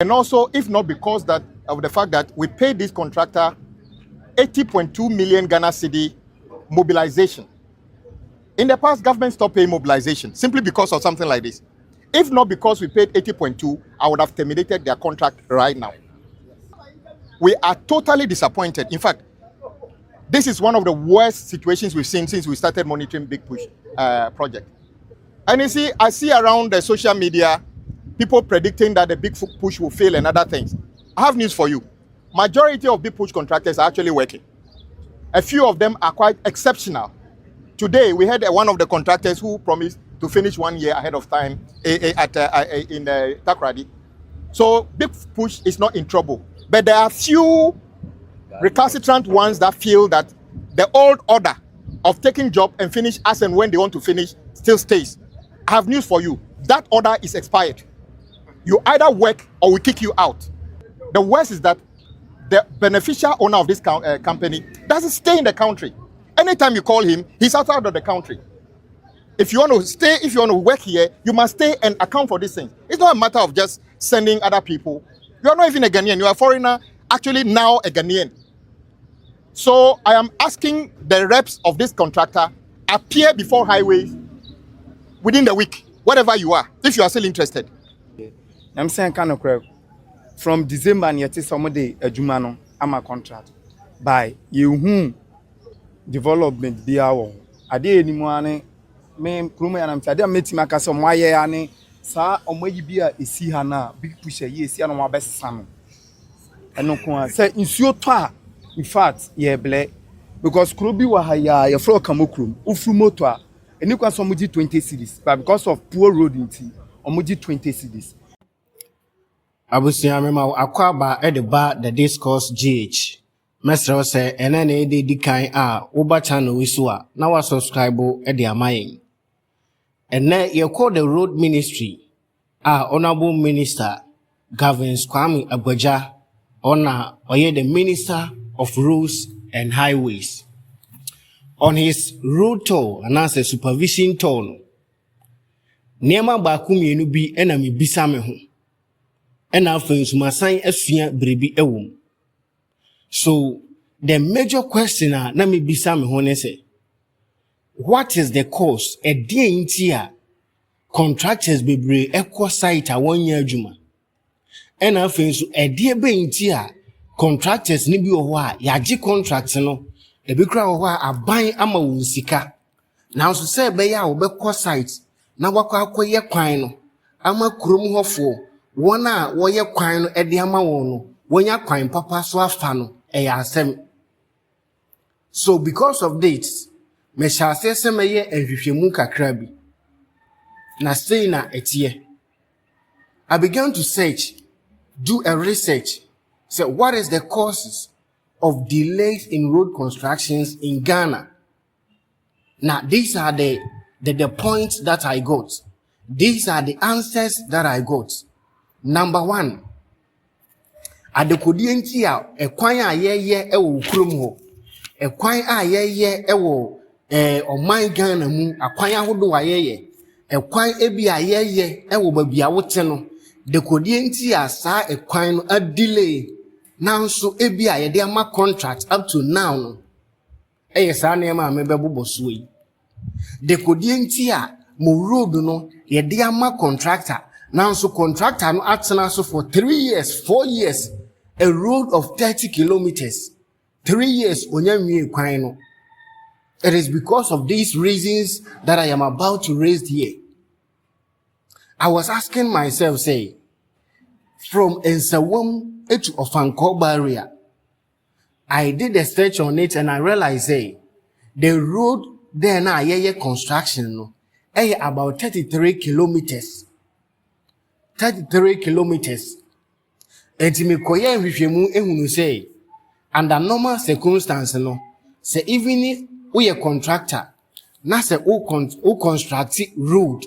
And also, if not because of the fact that we paid this contractor 80.2 million Ghana cedi mobilization. In the past, government stopped paying mobilization simply because of something like this. If not because we paid 80.2, I would have terminated their contract right now. We are totally disappointed. In fact, this is one of the worst situations we've seen since we started monitoring Big Push project. And you see, I see around the social media, people predicting that the Big Push will fail and other things. I have news for you. Majority of Big Push contractors are actually working. A few of them are quite exceptional. Today, we had one of the contractors who promised to finish 1 year ahead of time in Takoradi. So Big Push is not in trouble. But there are few recalcitrant ones that feel that the old order of taking job and finish as and when they want to finish still stays. I have news for you. That order is expired. You either work or we kick you out. The worst is that the beneficial owner of this company doesn't stay in the country. Anytime you call him, he's outside of the country. If you want to stay, if you want to work here, you must stay and account for these things. It's not a matter of just sending other people. You are not even a Ghanaian. You are a foreigner, actually now a Ghanaian. So I am asking the reps of this contractor, appear before highways within the week, wherever you are, if you are still interested. I'm saying kind of correct. From December and yet some day a Jumano, I'm a contract. By you development be our I did any money, me Kruma and I'm saying, I met him a some why any sa on way be a see her now, Big Push a year, see on my best son. And no say in your toa, in fact, yeah, black because Krubi Wahaya, your floor Kamukrum, Ufu Motor, and you can some 20 cities, but because of poor road in tea, or 20 cities. Abusua mema akwaba edeba the discourse GH mesro se ene na ede dikan a uba channel wiso a na wa subscribe ede amayen ene ye call the road ministry honorable minister Gavin Kwame Agbaja ona oye the minister of roads and highways on his road tour announce a supervision tour niema ba ku mienu bi ena me bisa me ho and now things masan asua brebi ewom. So the major question na me bisa me ho say, what is the cause e dey ntia contractors bebre ekwo site a 1 year adwuma and now things e dey be ntia contractors ni bi wo a yaje contract no e bi kra wo a aban ama wo sika now so say be ya wo be ko site na wakwa akoye kwan no ama krom hofo Wana woye kwan no ede ama won no wonya kwan papa so afa no asem. So because of this me shall say semeye enhwehwemu kakra bi na say na etie I began to search, do a research, say what is the causes of delays in road constructions in Ghana. Now these are the points that I got. These are the answers that I got. Number 1, adekodi enti a ekwan a yeye ewo kurom ho ekwan a yeye ewo oman Ghana mu akwan ahodo a yeye ekwan ebi a yeye ewo babia wote no dekodi enti a sa ekwan no a delay nanso ebi a yede ama contract up to now no sa na ma mebebo so yi dekodi enti a mo road no yede ama contractor. Now, so contractor no atena so for 3 years, 4 years, a road of 30 kilometers. 3 years, onyamie kwan no. It is because of these reasons that I am about to raise here. I was asking myself, say, from Ensawam to Ofankoba area, I did a search on it and I realized, say, the road there now, construction, no, about 33 kilometers. 33 kilometers. Enti me koye nhwehwemu ehunu say under normal circumstances no say even we a contractor na say o construct road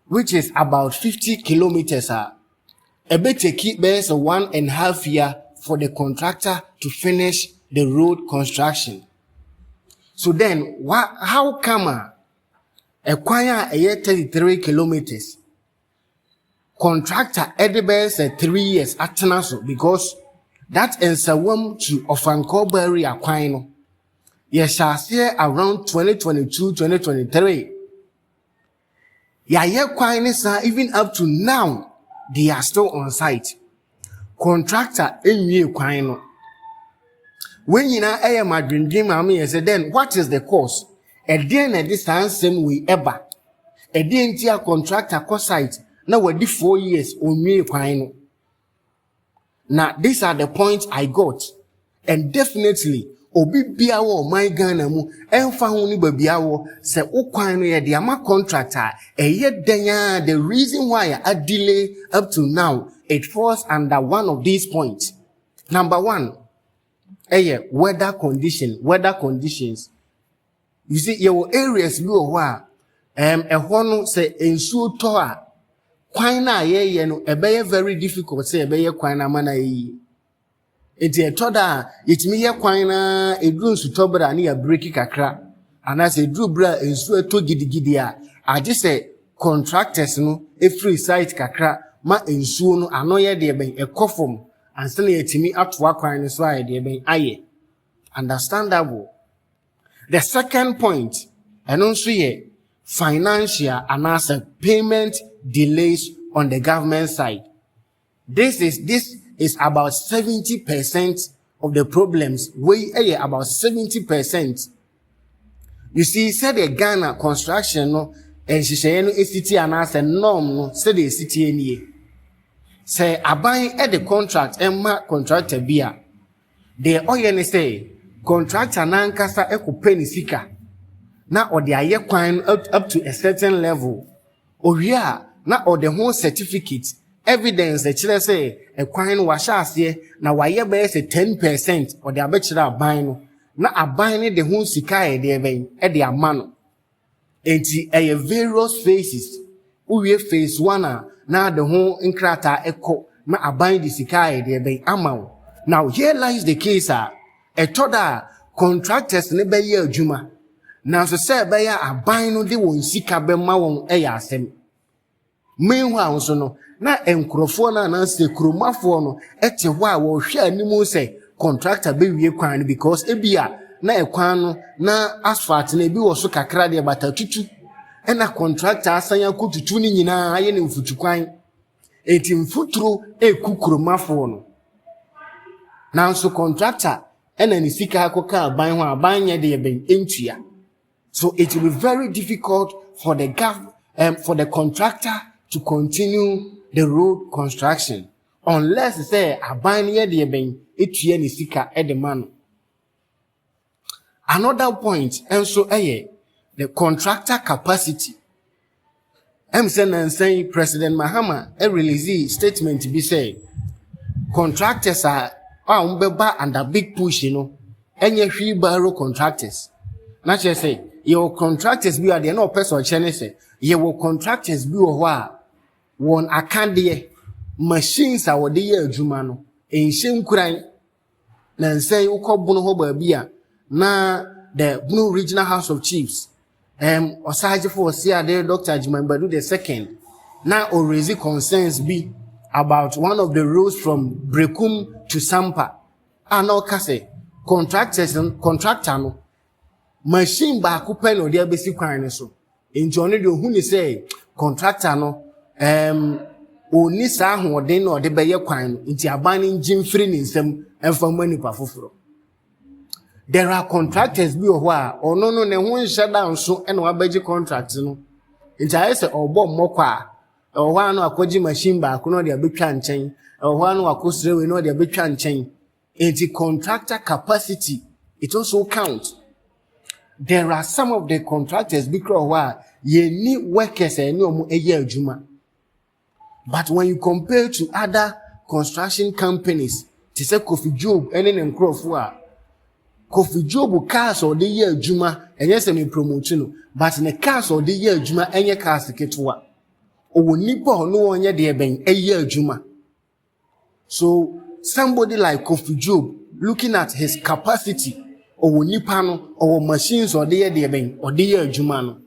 which is about 50 kilometers take best 1.5 years for the contractor to finish the road construction. So then how come a kwan a 33 kilometers contractor edebe say 3 years atena so because that ensawam to Ofanko Berry akwan no ye shall say around 2022-2023 ye kwan ni sa even up to now they are still on site. Contractor enwie kwan no when you na eye madwendwen ma me say then what is the cause e dey na distance same we ever e dey ntia contractor co site na wadi 4 years onwie kwan no. Now these are the points I got, and definitely obi bia wo my Ghana mu emfa ho ni ba bia wo se ukwan no ye de ama contractor ye denya. The reason why I delay up to now, it falls under one of these points. Number 1, weather conditions. You see your areas bi o ho a no say ensuo to a kwan na ye no ebe very difficult say ebe kwan na mana yi. Enti etoda yetimi ye kwan na edru nsutobra na ya break kakra ana say edru bra ensu eto gidigidi a age say contractors no free site kakra ma ensu no ano ye de ben ekofom anse na yetimi atwa kwan no so aye de ben aye. Understandable. The second point enonso ye financial and as payment delays on the government side. This is about 70% of the problems. About 70%. You see, said the Ghana construction no and she say no city and as a norm no say the city any. Say abide at the contract and mark contractor bia. The oil say contractor nankasa ekupeni sika. Na or the aye kwan up to a certain level. Oria na or the whole certificate evidence the chile say a kwan washa ase na waye be say 10% or the abechira aban no na aban the whole sika e de ben e de amano enti e various phases uwie phase 1 na the whole nkrata eko na aban the sika e de ben amawo. Now here lies the case toda contractors ne be ye adwuma na so say be ya aban no de won sika be ma won e ya asem. Meanwhile so no na enkrofo na se kromafo no ete ho a wo hwe animu say contractor be wie kwan because ebia na ekwan no na asphalt na ebi wo so kakra de batatutu ena contractor asanya kututu ni nyina aye ne mfutu kwan eti mfuturo ekukromafo no na so contractor ena ni sika akoka aban ho aban ye de ben entua. So it will be very difficult for the contractor to continue the road construction unless say aban ye de ben etua ni sika e de man. Another point and so the contractor capacity. Say President Mahama release statement be say contractors are under big push, enye hwi barrow contractors. Na say your contractors be are there no person chene say your contractors be o ho won akande machines are de ye adwuma no enhye nkuran na nsay ukobuno ho ba bia na the Blue Regional House of Chiefs Osaje for Sia there Dr. Jimambadu II now or raise concerns be about one of the roads from Brekum to Sampa. No kase contractor no machine ba kupe no dia besi kwan so enti ono de hu ni say contractor no oni sa ahoden no de beye kwan no enti aban njim free ni nsem emfa mani pa foforo. There are contractors bi o ho a ono no ne ho nhye da nso e na wabaji contract no enti aye say obo mmokwa a ho anu akoji machine ba ko no de abetwa nchen ho anu akosrewe no de abetwa nchen enti contractor capacity it also counts. There are some of the contractors because ye need workers and no a year juma. But when you compare to other construction companies, to say Kofi Job and then Kofi Job cars or the year juma and yes and promotion, but in the cars or the year juma and your cars ketwa. O nipo no one ye de ben a year juma. So somebody like Kofi Job looking at his capacity or nipano or machines or the ben or the adwuma no.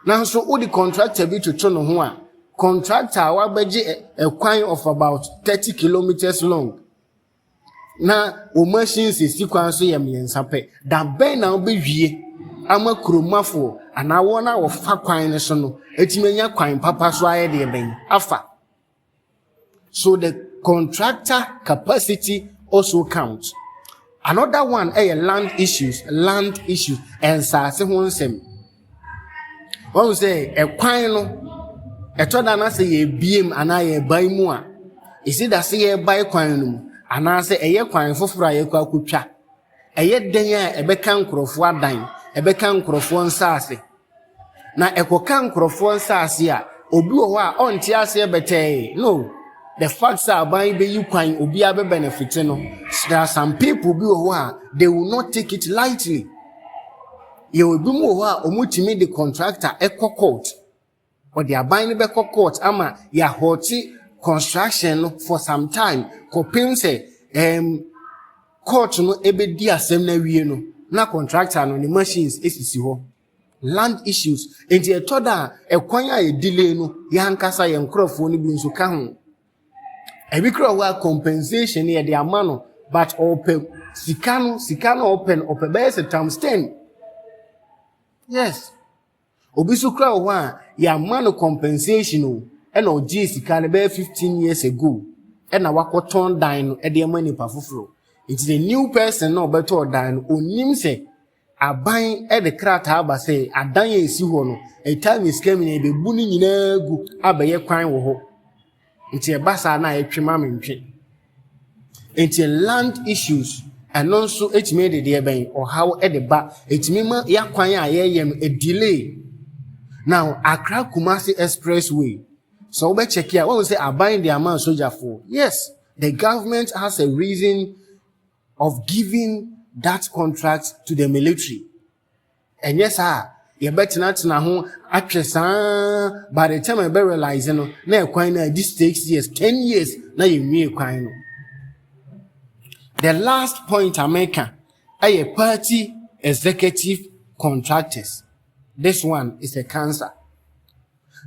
Now so all the contractor be to turn on contractor wabeji a kwan of about 30 kilometers long. Na o machines is kwan so yem yensape. Da ben na obewie ama kromafo ana wona wo fa kwan ne so no etimenya kwan papa so aye de ben afa. So the contractor capacity also counts. Another one land issues and sase ho nsem. One say a kwan no etoda na say ye biem ana ye ban mu a isi da say ye ban kwan no ana say eye kwan foforo a ye kwa akotwa eye den a ebeka nkrofo adan ebeka nkrofo nsase na ekoka nkrofo nsase a obi wo a onti ase ebetee no. The facts are by be you kwan obi abe benefit no. There are some people be who are they will not take it lightly. You will be more omutimi the contractor eco court or they are buying the court ama ya hoti construction for some time. Kopim say court no ebe di asem na wie no na contractor no the machines esisi ho. Land issues enti etoda ekwan a delay no ya hankasa ye nkrofo no bi nso ka ho. Ebikro wa compensation here the amano but open sikano open base times 10. Yes. Obisu kra wa ya mano compensation o e na oji sikane be 15 years ago e na wakoton dan no e de mani pa foforo. It is a new person no beto dan onim se aban e de krata aba se adan ye esi ho no a time is coming e be bu ni nyina gu abaye kwan wo ho. It's a basa na etwema mentwe. It's a land issues and also it made the there or how at the back it mema ya kwan a a delay. Now Accra Kumasi Expressway. So we check here when we say buying the amount soldier for. Yes, the government has a reason of giving that contract to the military. And yes, you better not know how by the time I be realizing no, na kwan na this takes years, 10 years, na you me kwan no. The last point I make a party executive contractors. This one is a cancer.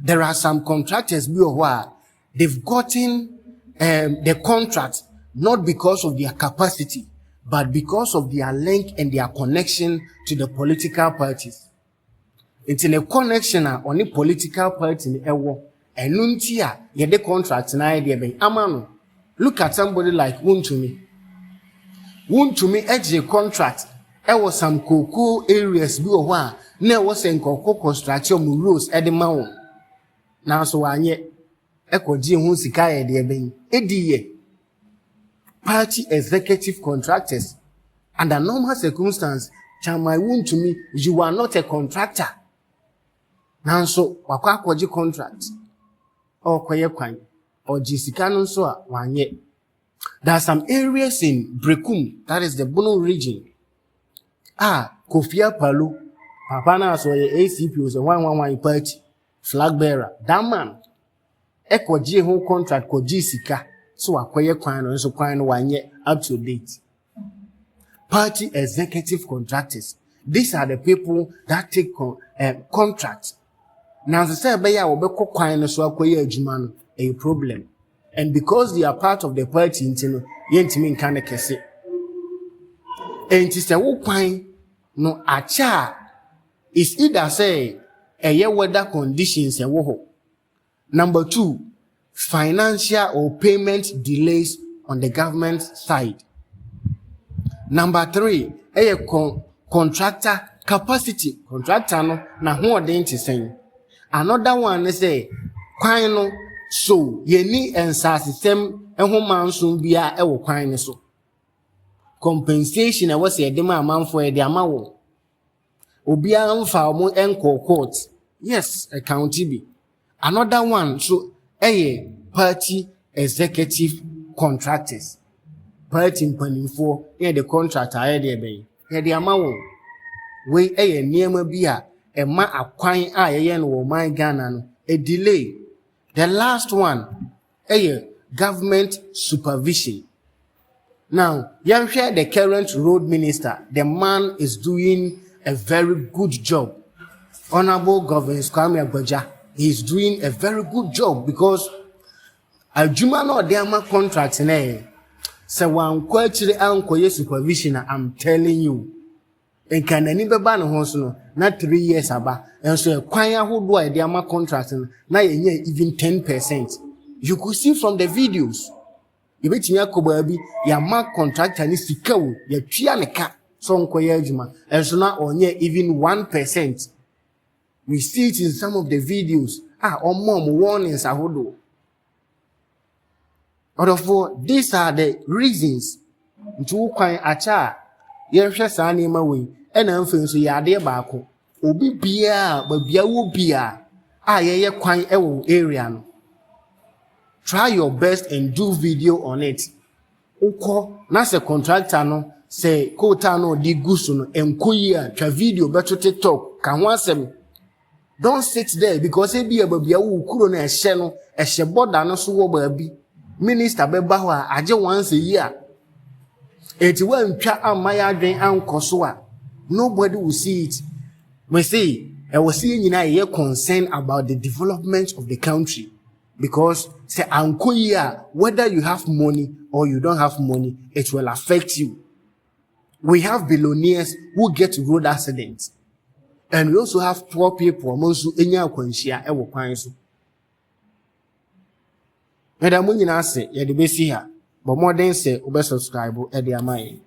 There are some contractors where they've gotten the contract not because of their capacity, but because of their link and their connection to the political parties. It's in a connection on the political party in ewo enuntia ye the contract na idea ben amano. Look at somebody like Wontumi edge contract was some cocoa areas bi o ho na was en cocoa construction rules e de mawo na so anye ekoji hu sika ye de ben ediye party executive contractors under normal circumstance chamai Wontumi you are not a contractor. Now so wakwa kwaji contract or kwaye kwan or jisika no so a wanye. There are some areas in Brekum, that is the Bono region. Kofia Palu, Papa na so ye ACP was a 111 party flag bearer. That man ekwaji ho contract ko jisika so akwaye kwan no so kwan no wanye up to date. Party executive contractors. These are the people that take contracts. Now, the say be ya obeko kwan no so akoye adwuma no a problem, and because they are part of the party intino yentimi nka ne kese enti se wo kwan no acha is either say weather conditions e wo ho. Number 2, financial or payment delays on the government side. Number 3, contractor capacity. Contractor no na ho odenti sen. Another one is say kwan no so ye ni ensa system ehwo manso bia e wo kwan ne so. Compensation e was e de ma amanfo e de amawo. Obi amfa mo enko court. Yes, county bi. Another one so party executive contractors. Party mpanimfo e the contractor e de be. E de amawo. We niema bia ma akwan a yeye no wo man Ghana no a delay. The last one government supervision. Now you hear the current road minister, the man is doing a very good job. Honorable Governor Kwame Agbaja he's doing a very good job because adwuma na ɔde ama contract na sɛ wankɔ akyire ankɔyɛ supervision I'm telling you nka n'ani bɛba ne ho so no na 3 years aba nso kwan ahodoɔ a ɛde ama contract no na yɛnyɛ even 10%. You could see from the videos yɛbɛtumi akɔbaa bi yɛama contractor ne sika wo yɛtua ne ka so nkɔyɛ adwuma nso na ɔnyɛ even 1%. We see it in some of the videos ɔmmɔ warnings ahodoɔ. Therefore, these are the reasons nti wo kwan acha yɛhwɛ saa nneɛma wei ɛna mfe nso yɛade baako obi bia babia wo bia yɛyɛ kwan ɛwɔ area no try your best and do video on it. Ukɔ na sɛ contractor no sɛ quota no di guso no enko yi a twa video beto TikTok ka ho asɛm. Don't sit there because ebi babia wo kuro na ɛhyɛ no ɛhyɛ border no so wɔ baabi minister bɛba hɔ a agye once a year. Eti wantwa amaya adwen ankɔ so a nobody will see it. We say ɛwɔ sɛ nyina yɛ concerned about the development of the country because say anko yi a whether you have money or you don't have money it will affect you. We have billionaires who get road accidents and we also have poor people amonso enya akwanhyia ɛwɔ kwan so. Madam nyina sɛ yɛde besi ha but more than say obe subscribe e de amaye.